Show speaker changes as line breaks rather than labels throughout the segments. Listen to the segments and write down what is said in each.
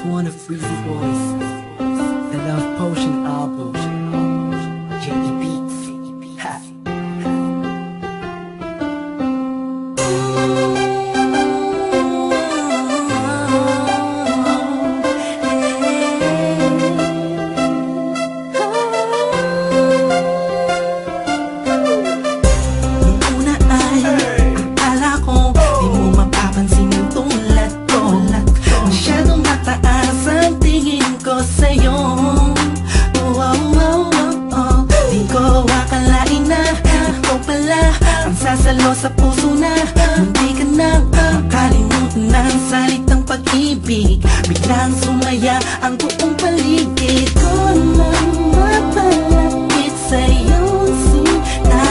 one of Freezy Boys, the Love Potion album, J.E. Beats. Ha. Nung una ay akala ko di mo mapapansin yung tulad ko. Masyadong mataas ang tingin ko sa'yo. Di ko akalain na ikaw pala ang sasalo sa puso na munti ka nang makalimutan ng salitang pag-ibig. Biglang sumaya ang buong paligid ko nang mapalapit sa'yo sinta.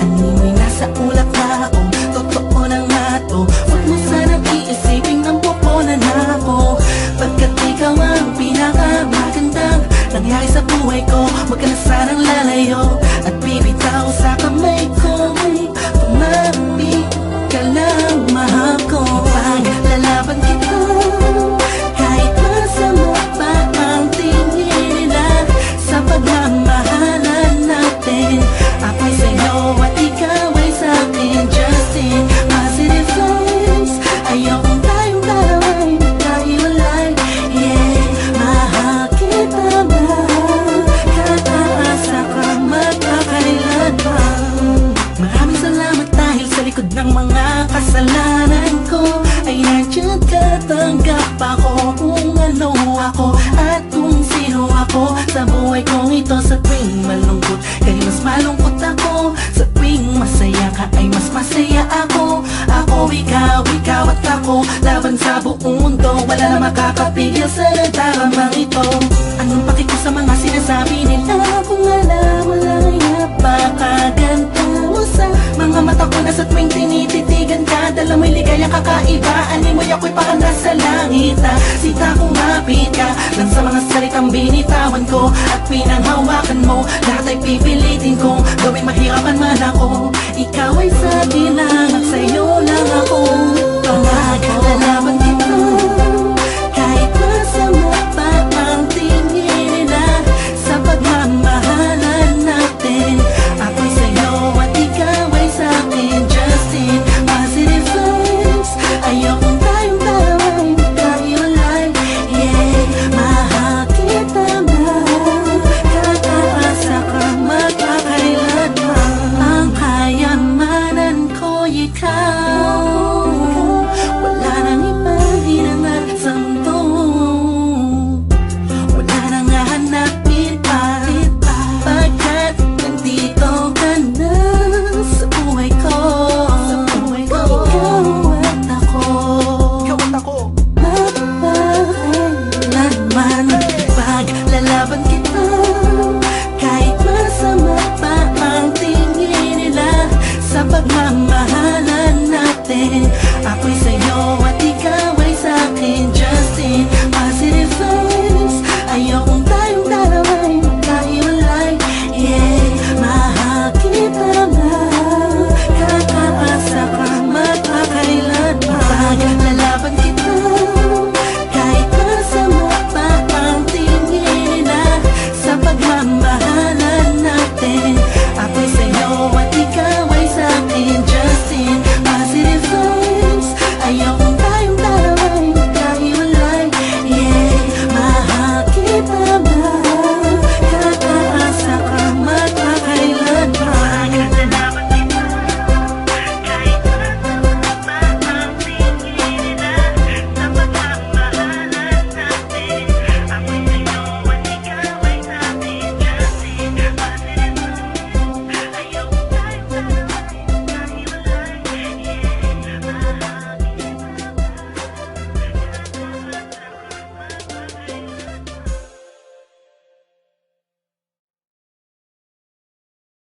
Animoy nasa ulap na ako, totoo na nga to. Huwag mo sanang iisipin ang pupunan ako, pagkat ikaw ang pinakamagandang nangyari sa buhay ko. Huwag ka na sanang lalayo at bibitaw sa kamay ko. Tumapit ka lang, mahal ko. Paglalaban kita kahit masama pa ang tingin nila sa pagmamahalan natin. Ako'y sa'yo at ikaw ay sa'kin. Just in positive vibes, ayokong tayong dalawa'y magkahiwalay. Yeah, mahal kita ba? Kataasa ka magkakailan pa. Maraming salamat dahil sa likod ng mga kasalanan ko ay nandiyan ka, tanggap ako kung ano ako at kung sino ako sa buhay kong ito. Sa tuwing malungkot kay mas malungkot ako, sa tuwing masaya ka ay mas masaya ako. Ako, ikaw at ako, laban sa buong mundo. Wala na makakapigil sa nagdaramang ito. Anong paki ko sa mga sinasabi nila kung alam mo lang ay napakaganto mo sa mga mata ko na sa tuwing tinititigan ka. Dala mo'y ligayang kakaiba, animoy ako'y parang nasa langit. Sita kumapit ka lang sa mga salitang binitawan ko at pinanghawakan mo. Lahat ay pipilitin kong gawing mahirapan man ako. Ikaw ay sa akin lang at sa'yo lang ako. Pangagalaban kita kahit masama pa ang tingin nila sa pagmamahalan natin. Ako'y sa'yo at ikaw ay sa'kin. Just in positive vibes, ayokong tayong dalawa'y magkahiwalay. Yeah, mahal kita ba? Kataasa ka magkakailan pa. Ang kayamanan ko'y ikaw, wala nang ibang hinangat sa mundo. Wala nang hahanapin pa, pagkat nandito ka na sa buhay ko. Ikaw at ako, mapakailanman paglalaban kita kahit masama pa ang tingin nila sa pagmamahalan natin. Ako'y sa'yo at ikaw ay sa'kin. Just in positive vibes,